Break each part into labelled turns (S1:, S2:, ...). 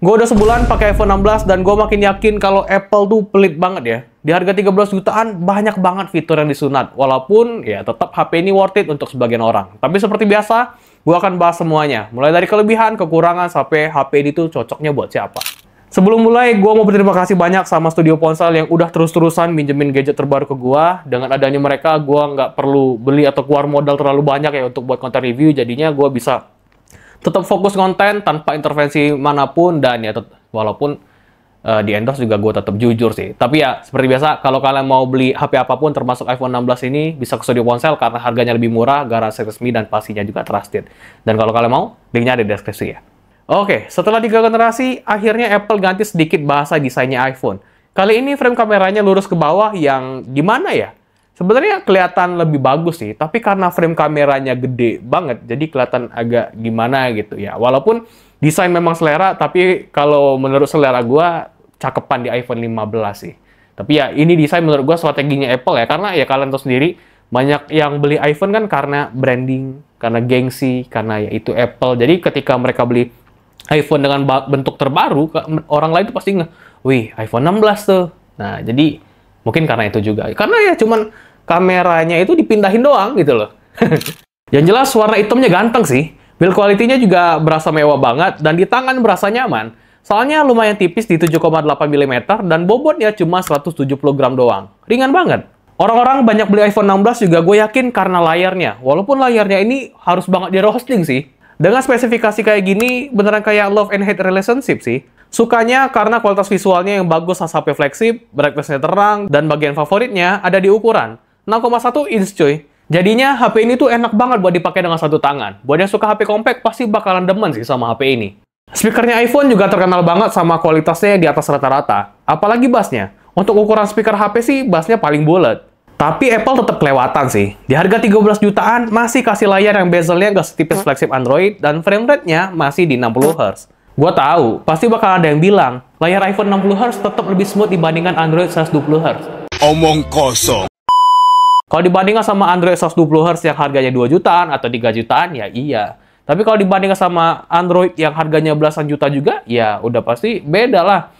S1: Gue udah sebulan pakai iPhone 16 dan gue makin yakin kalau Apple tuh pelit banget ya. Di harga 13 jutaan banyak banget fitur yang disunat. Walaupun ya tetap HP ini worth it untuk sebagian orang. Tapi seperti biasa, gue akan bahas semuanya. Mulai dari kelebihan, kekurangan, sampai HP ini tuh cocoknya buat siapa. Sebelum mulai, gue mau berterima kasih banyak sama Studio Ponsel yang udah terus-terusan minjemin gadget terbaru ke gue. Dengan adanya mereka, gue nggak perlu beli atau keluar modal terlalu banyak ya untuk buat konten review. Jadinya gue bisa tetap fokus konten tanpa intervensi manapun, dan ya walaupun di endorse juga gue tetap jujur sih. Tapi ya seperti biasa, kalau kalian mau beli HP apapun termasuk iPhone 16 ini bisa ke Studio Ponsel karena harganya lebih murah, garansi resmi, dan pastinya juga trusted. Dan kalau kalian mau, linknya ada di deskripsi ya. Oke, setelah 3 generasi, akhirnya Apple ganti sedikit bahasa desainnya iPhone. Kali ini frame kameranya lurus ke bawah yang gimana ya? Sebenarnya kelihatan lebih bagus sih, tapi karena frame kameranya gede banget, jadi kelihatan agak gimana gitu ya. Walaupun desain memang selera, tapi kalau menurut selera gua cakepan di iPhone 15 sih. Tapi ya ini desain menurut gua strateginya Apple ya, karena ya kalian tahu sendiri, banyak yang beli iPhone kan karena branding, karena gengsi, karena ya itu Apple. Jadi ketika mereka beli iPhone dengan bentuk terbaru, orang lain tuh pasti wih, iPhone 16 tuh. Nah, jadi mungkin karena itu juga. Karena ya cuman kameranya itu dipindahin doang gitu loh. Yang jelas warna hitamnya ganteng sih. Build quality-nya juga berasa mewah banget dan di tangan berasa nyaman. Soalnya lumayan tipis di 7,8 mm dan bobotnya cuma 170 gram doang. Ringan banget. Orang-orang banyak beli iPhone 16 juga gue yakin karena layarnya. Walaupun layarnya ini harus banget di roasting sih. Dengan spesifikasi kayak gini, beneran kayak love and hate relationship sih. Sukanya karena kualitas visualnya yang bagus saat HP flagship, brightness-nya terang, dan bagian favoritnya ada di ukuran 6,1 inch cuy. Jadinya HP ini tuh enak banget buat dipakai dengan satu tangan. Buat yang suka HP compact pasti bakalan demen sih sama HP ini. Speakernya iPhone juga terkenal banget sama kualitasnya di atas rata-rata. Apalagi bassnya. Untuk ukuran speaker HP sih bassnya paling bulat. Tapi Apple tetap kelewatan sih. Di harga 13 jutaan masih kasih layar yang bezelnya gak setipis flagship Android dan frame rate-nya masih di 60 Hz. Gua tahu, pasti bakal ada yang bilang, layar iPhone 60 Hz tetap lebih smooth dibandingkan Android 120 Hz.
S2: Omong kosong.
S1: Kalau dibandingkan sama Android 120 Hz yang harganya 2 jutaan atau 3 jutaan, ya iya. Tapi kalau dibandingkan sama Android yang harganya belasan juta juga, ya udah pasti beda lah.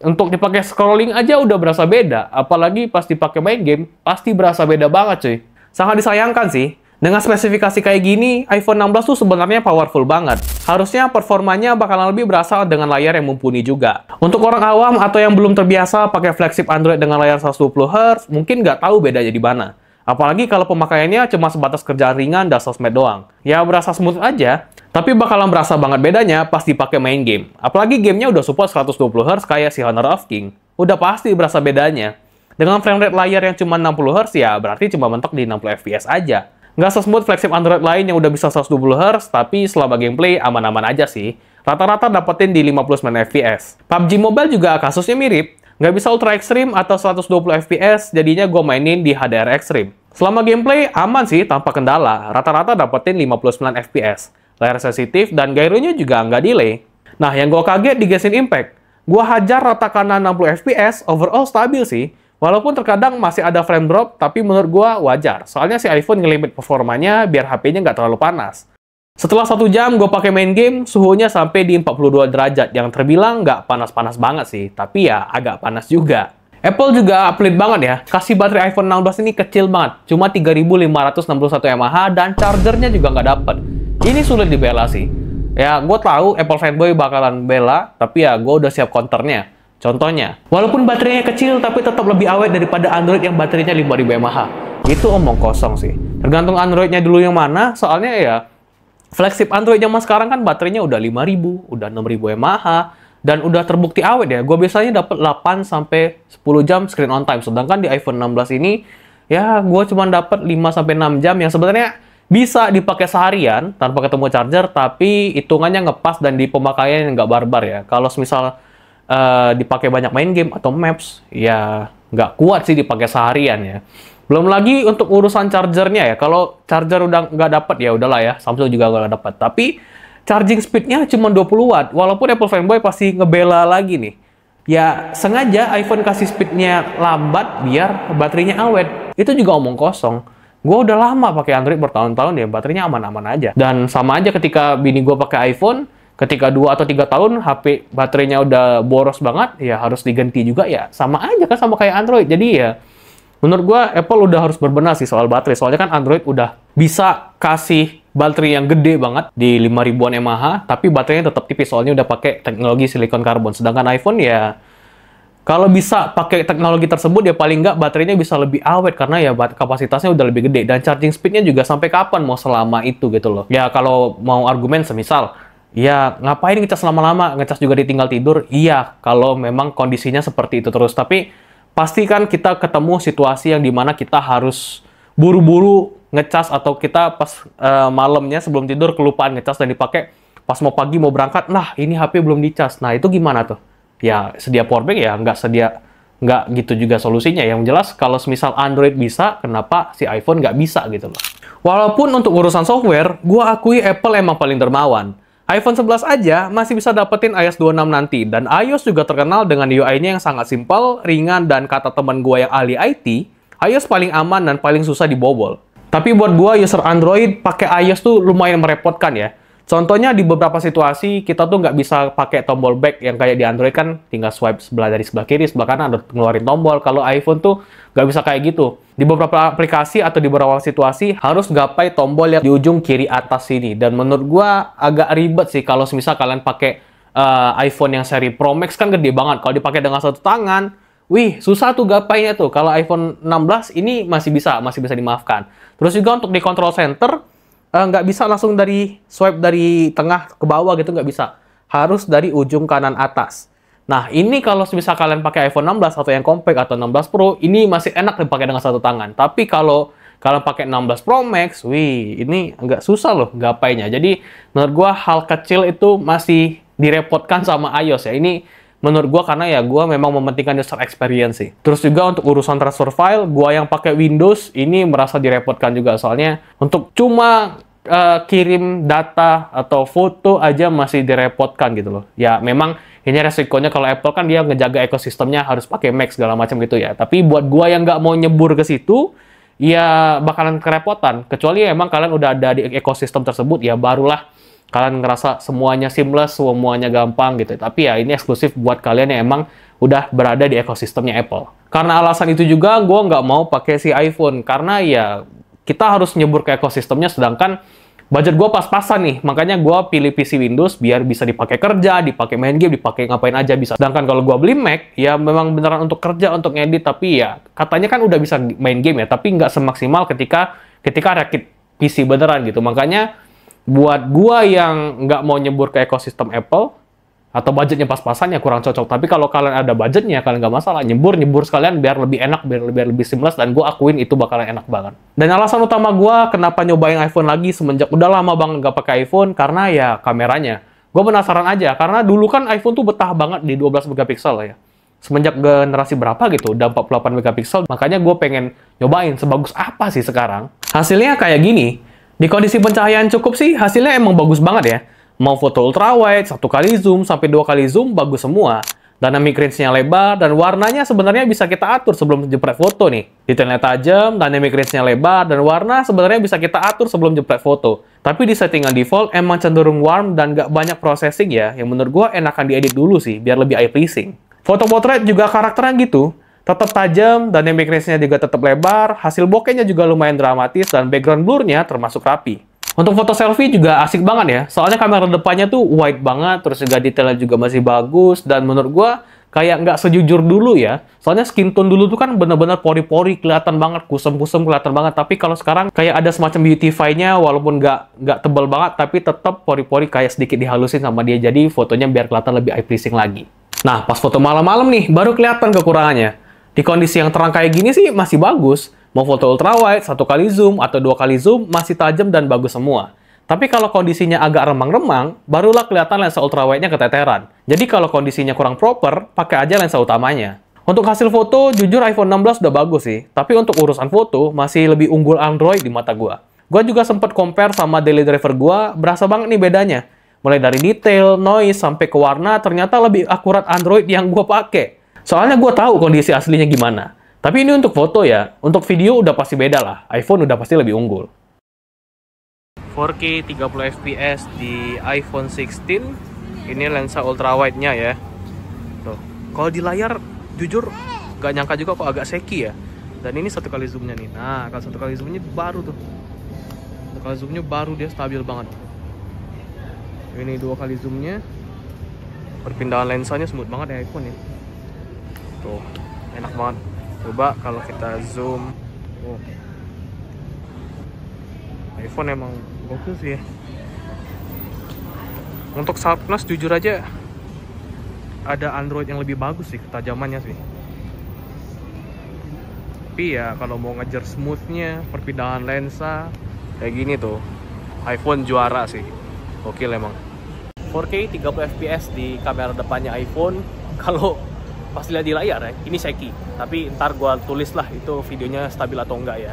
S1: Untuk dipakai scrolling aja udah berasa beda. Apalagi pas dipakai main game, pasti berasa beda banget cuy. Sangat disayangkan sih. Dengan spesifikasi kayak gini, iPhone 16 tuh sebenarnya powerful banget. Harusnya performanya bakalan lebih berasa dengan layar yang mumpuni juga. Untuk orang awam atau yang belum terbiasa pakai flagship Android dengan layar 120 Hz, mungkin nggak tahu bedanya di mana. Apalagi kalau pemakaiannya cuma sebatas kerjaan ringan dan sosmed doang. Ya berasa smooth aja, tapi bakalan berasa banget bedanya pas dipakai main game. Apalagi gamenya udah support 120 Hz kayak si Honor of King. Udah pasti berasa bedanya. Dengan frame rate layar yang cuma 60 Hz ya berarti cuma mentok di 60 fps aja. Nggak se-smooth flagship Android lain yang udah bisa 120 Hz, tapi selama gameplay aman-aman aja sih. Rata-rata dapetin di 59 fps. PUBG Mobile juga kasusnya mirip. Nggak bisa Ultra Extreme atau 120 fps, jadinya gue mainin di HDR Extreme. Selama gameplay aman sih, tanpa kendala. Rata-rata dapetin 59 fps. Layar sensitif dan gyronya juga nggak delay. Nah, yang gue kaget di Genshin Impact, gue hajar rata kanan 60 fps, overall stabil sih. Walaupun terkadang masih ada frame drop, tapi menurut gua wajar. Soalnya si iPhone ngelimit performanya biar HP-nya nggak terlalu panas. Setelah 1 jam gue pakai main game, suhunya sampai di 42 derajat, yang terbilang nggak panas-panas banget sih, tapi ya agak panas juga. Apple juga pelit banget ya, kasih baterai iPhone 16 ini kecil banget, cuma 3561 mAh dan chargernya juga nggak dapet. Ini sulit dibela sih. Ya, gue tahu Apple fanboy bakalan bela, tapi ya gue udah siap counternya. Contohnya, walaupun baterainya kecil tapi tetap lebih awet daripada Android yang baterainya 5000 mAh. Itu omong kosong sih. Tergantung Androidnya dulu yang mana, soalnya ya flagship Android zaman sekarang kan baterainya udah 5000, udah 6000 mAh, dan udah terbukti awet ya. Gue biasanya dapat 8 sampai 10 jam screen on time, sedangkan di iPhone 16 ini ya gue cuma dapat 5 sampai 6 jam yang sebenarnya bisa dipakai seharian tanpa ketemu charger, tapi hitungannya ngepas dan di pemakaian yang nggak barbar ya. Kalau misal dipakai banyak main game atau maps, ya nggak kuat sih dipakai seharian ya. Belum lagi untuk urusan chargernya ya. Kalau charger udah nggak dapat ya udahlah ya. Samsung juga nggak dapat. Tapi charging speednya cuma 20 watt. Walaupun Apple fanboy pasti ngebela lagi nih. Ya sengaja iPhone kasih speednya lambat biar baterainya awet. Itu juga omong kosong. Gue udah lama pakai Android bertahun-tahun ya, baterainya aman-aman aja. Dan sama aja ketika bini gue pakai iPhone, ketika 2 atau 3 tahun HP baterainya udah boros banget, ya harus diganti juga ya. Sama aja kan sama kayak Android. Jadi ya menurut gua Apple udah harus berbenah sih soal baterai. Soalnya kan Android udah bisa kasih baterai yang gede banget di 5000-an mAh, tapi baterainya tetap tipis soalnya udah pakai teknologi silikon karbon. Sedangkan iPhone ya kalau bisa pakai teknologi tersebut ya paling nggak baterainya bisa lebih awet karena ya kapasitasnya udah lebih gede dan charging speednya juga sampai kapan mau selama itu gitu loh. Ya kalau mau argumen semisal ya, ngapain ngecas lama-lama? Ngecas juga ditinggal tidur? Iya, kalau memang kondisinya seperti itu terus. Tapi, pasti kan kita ketemu situasi yang dimana kita harus buru-buru ngecas atau kita pas malamnya sebelum tidur kelupaan ngecas dan dipakai. Pas mau pagi, mau berangkat, nah ini HP belum dicas. Nah, itu gimana tuh? Ya, sedia powerbank ya nggak gitu juga solusinya. Yang jelas, kalau misal Android bisa, kenapa si iPhone nggak bisa gitu loh. Walaupun untuk urusan software, gua akui Apple emang paling dermawan. iPhone 11 aja masih bisa dapetin iOS 26 nanti, dan iOS juga terkenal dengan UI-nya yang sangat simpel, ringan, dan kata teman gue yang ahli IT, iOS paling aman dan paling susah dibobol. Tapi buat gue, user Android, pakai iOS tuh lumayan merepotkan ya. Contohnya di beberapa situasi, kita tuh nggak bisa pakai tombol back yang kayak di Android kan, tinggal swipe dari sebelah kiri, sebelah kanan, ada ngeluarin tombol. Kalau iPhone tuh nggak bisa kayak gitu. Di beberapa aplikasi atau di beberapa situasi, harus gapai tombol yang di ujung kiri atas sini. Dan menurut gua agak ribet sih kalau misal kalian pakai iPhone yang seri Pro Max kan gede banget. Kalau dipakai dengan satu tangan, wih, susah tuh gapainya tuh. Kalau iPhone 16 ini masih bisa dimaafkan. Terus juga untuk di control center, nggak bisa langsung dari swipe dari tengah ke bawah gitu, nggak bisa. Harus dari ujung kanan atas. Nah, ini kalau misal kalian pakai iPhone 16 atau yang compact atau 16 Pro, ini masih enak dipakai dengan satu tangan. Tapi kalau kalian pakai 16 Pro Max, wih, ini agak susah loh gapainya. Jadi, menurut gua hal kecil itu masih direpotkan sama iOS ya. Ini menurut gua karena ya gua memang mementingkan user experience sih. Terus juga untuk urusan transfer file, gua yang pakai Windows ini merasa direpotkan juga. Soalnya untuk cuma kirim data atau foto aja masih direpotkan gitu loh. Ya memang ini resikonya kalau Apple kan dia ngejaga ekosistemnya harus pakai Mac segala macam gitu ya. Tapi buat gua yang nggak mau nyebur ke situ, ya bakalan kerepotan. Kecuali emang kalian udah ada di ekosistem tersebut, ya barulah kalian ngerasa semuanya seamless, semuanya gampang gitu. Tapi ya ini eksklusif buat kalian yang emang udah berada di ekosistemnya Apple. Karena alasan itu juga gua nggak mau pakai si iPhone. Karena ya kita harus nyebur ke ekosistemnya, sedangkan budget gue pas-pasan nih. Makanya gue pilih PC Windows biar bisa dipakai kerja, dipakai main game, dipakai ngapain aja bisa. Sedangkan kalau gue beli Mac, ya memang beneran untuk kerja, untuk ngedit. Tapi ya katanya kan udah bisa main game ya, tapi nggak semaksimal ketika rakit PC beneran gitu. Makanya buat gue yang nggak mau nyebur ke ekosistem Apple, atau budgetnya pas-pasan ya kurang cocok. Tapi kalau kalian ada budgetnya, kalian nggak masalah. Nyebur sekalian biar lebih enak, biar lebih seamless, dan gue akuin itu bakalan enak banget. Dan alasan utama gue kenapa nyobain iPhone lagi semenjak udah lama banget nggak pakai iPhone, karena ya kameranya. Gue penasaran aja, karena dulu kan iPhone tuh betah banget di 12 megapiksel ya. Semenjak generasi berapa gitu, udah 48 megapiksel, makanya gue pengen nyobain sebagus apa sih sekarang. Hasilnya kayak gini, di kondisi pencahayaan cukup sih, hasilnya emang bagus banget ya. Mau foto ultrawide, 1 kali zoom, sampai 2 kali zoom, bagus semua. Dynamic range-nya lebar, dan warnanya sebenarnya bisa kita atur sebelum jepret foto nih. Detailnya tajam, dynamic range-nya lebar, dan warna sebenarnya bisa kita atur sebelum jepret foto. Tapi di settingan default, emang cenderung warm dan nggak banyak processing ya, yang menurut gua enakan diedit dulu sih, biar lebih eye-pleasing. Foto portrait juga karakternya gitu, tetap tajam, dynamic range-nya juga tetap lebar, hasil bokehnya juga lumayan dramatis, dan background blur-nya termasuk rapi. Untuk foto selfie juga asik banget ya, soalnya kamera depannya tuh wide banget, terus juga detailnya juga masih bagus, dan menurut gua kayak nggak sejujur dulu ya. Soalnya skin tone dulu tuh kan bener-bener pori-pori, kelihatan banget, kusem-kusem kelihatan banget. Tapi kalau sekarang kayak ada semacam beautify-nya, walaupun nggak tebal banget, tapi tetap pori-pori kayak sedikit dihalusin sama dia, jadi fotonya biar kelihatan lebih eye-pleasing lagi. Nah, pas foto malam-malam nih, baru kelihatan kekurangannya. Di kondisi yang terang kayak gini sih masih bagus. Mau foto ultrawide, 1 kali zoom, atau 2 kali zoom, masih tajam dan bagus semua. Tapi kalau kondisinya agak remang-remang, barulah kelihatan lensa ultrawide-nya keteteran. Jadi kalau kondisinya kurang proper, pakai aja lensa utamanya. Untuk hasil foto, jujur iPhone 16 udah bagus sih. Tapi untuk urusan foto, masih lebih unggul Android di mata gua. Gua juga sempat compare sama daily driver gua, berasa banget nih bedanya. Mulai dari detail, noise, sampai ke warna, ternyata lebih akurat Android yang gua pakai. Soalnya gua tahu kondisi aslinya gimana. Tapi ini untuk foto ya, untuk video udah pasti beda lah. iPhone udah pasti lebih unggul. 4K 30 fps di iPhone 16 Ini lensa ultrawide-nya ya. Tuh. Kalau di layar jujur gak nyangka juga kok agak shaky ya. Dan ini 1 kali zoomnya nih. Nah, kalau 1 kali zoomnya baru tuh. 1 kali zoomnya baru dia stabil banget. Ini 2 kali zoomnya. Perpindahan lensanya smooth banget ya iPhone ya. Tuh, enak banget. Coba kalau kita zoom. Oh. iPhone emang gokil sih ya. Untuk sharpness jujur aja ada Android yang lebih bagus sih ketajamannya sih. Tapi ya kalau mau ngejar smoothnya, perpindahan lensa kayak gini tuh, iPhone juara sih. Gokil emang. 4K 30 fps di kamera depannya iPhone. Kalau pas lihat di layar ya, ini shaky. Tapi ntar gua tulis lah itu videonya stabil atau enggak ya.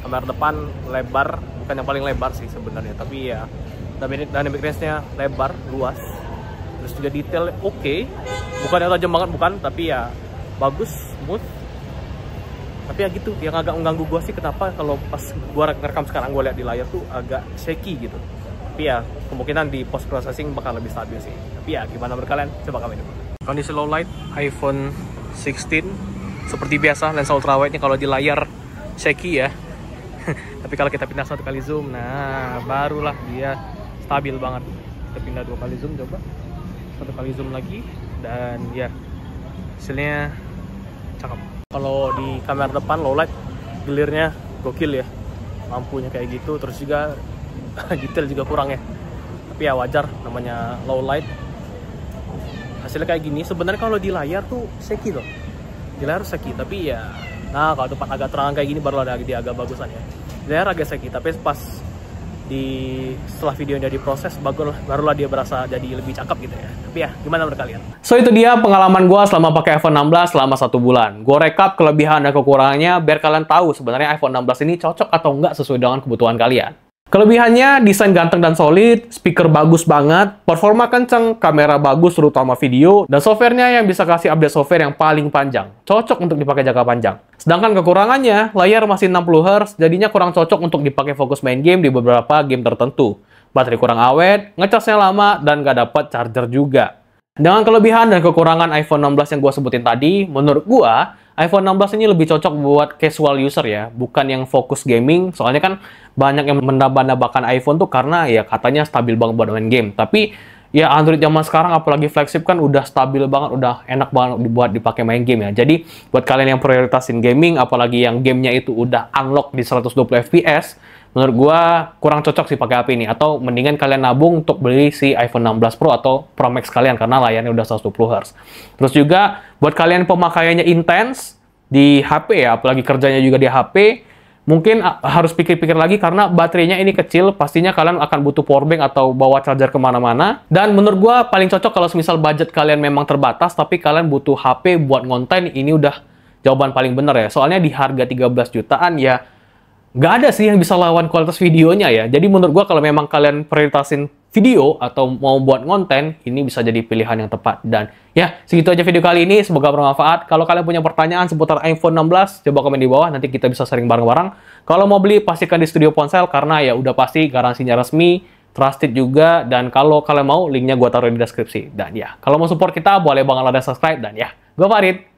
S1: Kamera depan lebar, bukan yang paling lebar sih sebenarnya, tapi ya dynamic range-nya lebar, luas. Terus juga detail oke. Bukan yang tajam banget bukan, tapi ya bagus, smooth. Tapi ya gitu, yang agak mengganggu gua sih kenapa kalau pas gua rekam sekarang gua lihat di layar tuh agak shaky gitu. Tapi ya kemungkinan di post processing bakal lebih stabil sih. Tapi ya gimana menurut kalian? Coba komen dulu. Kondisi low light iPhone 16 seperti biasa lensa ultrawide-nya kalau di layar shaky ya. Tapi kalau kita pindah 1 kali zoom, nah barulah dia stabil banget. Kita pindah 2 kali zoom, coba 1 kali zoom lagi, dan ya hasilnya cakep. Kalau di kamera depan low light, gelirnya gokil ya, lampunya kayak gitu. Terus juga detail juga kurang ya, tapi ya wajar namanya low light. Hasilnya kayak gini. Sebenarnya kalau di layar tuh shaky loh, di layar shaky, tapi ya nah kalau tempat agak terang kayak gini baru ada dia agak bagusan ya. Di layar agak shaky, tapi pas setelah videonya diproses barulah dia berasa jadi lebih cakep gitu ya. Tapi ya gimana menurut kalian? So itu dia pengalaman gue selama pakai iPhone 16 selama 1 bulan. Gue rekap kelebihan dan kekurangannya biar kalian tahu sebenarnya iPhone 16 ini cocok atau enggak sesuai dengan kebutuhan kalian. Kelebihannya, desain ganteng dan solid, speaker bagus banget, performa kenceng, kamera bagus terutama video, dan softwarenya yang bisa kasih update software yang paling panjang. Cocok untuk dipakai jangka panjang. Sedangkan kekurangannya, layar masih 60Hz, jadinya kurang cocok untuk dipakai fokus main game di beberapa game tertentu. Baterai kurang awet, ngecasnya lama, dan nggak dapat charger juga. Dengan kelebihan dan kekurangan iPhone 16 yang gue sebutin tadi, menurut gue, iPhone 16 ini lebih cocok buat casual user ya, bukan yang fokus gaming. Soalnya kan banyak yang menambah-nambahkan iPhone tuh karena ya katanya stabil banget buat main game. Tapi ya Android zaman sekarang apalagi flagship kan udah stabil banget, udah enak banget buat dipakai main game ya. Jadi buat kalian yang prioritasin gaming, apalagi yang gamenya itu udah unlock di 120 fps, menurut gua kurang cocok sih pakai HP ini. Atau mendingan kalian nabung untuk beli si iPhone 16 Pro atau Pro Max kalian karena layarnya udah 120Hz. Terus juga buat kalian pemakaiannya intens di HP ya, apalagi kerjanya juga di HP, mungkin harus pikir-pikir lagi karena baterainya ini kecil, pastinya kalian akan butuh powerbank atau bawa charger kemana-mana. Dan menurut gua paling cocok kalau misal budget kalian memang terbatas, tapi kalian butuh HP buat ngonten, ini udah jawaban paling bener ya. Soalnya di harga 13 jutaan ya, nggak ada sih yang bisa lawan kualitas videonya ya. Jadi menurut gua kalau memang kalian prioritasin video atau mau buat konten, ini bisa jadi pilihan yang tepat. Dan ya, segitu aja video kali ini. Semoga bermanfaat. Kalau kalian punya pertanyaan seputar iPhone 16, coba komen di bawah. Nanti kita bisa sharing bareng-bareng. Kalau mau beli, pastikan di Studio Ponsel. Karena ya udah pasti garansinya resmi, trusted juga. Dan kalau kalian mau, linknya gua taruh di deskripsi. Dan ya, kalau mau support kita, boleh banget like dan subscribe. Dan ya, gue Farid.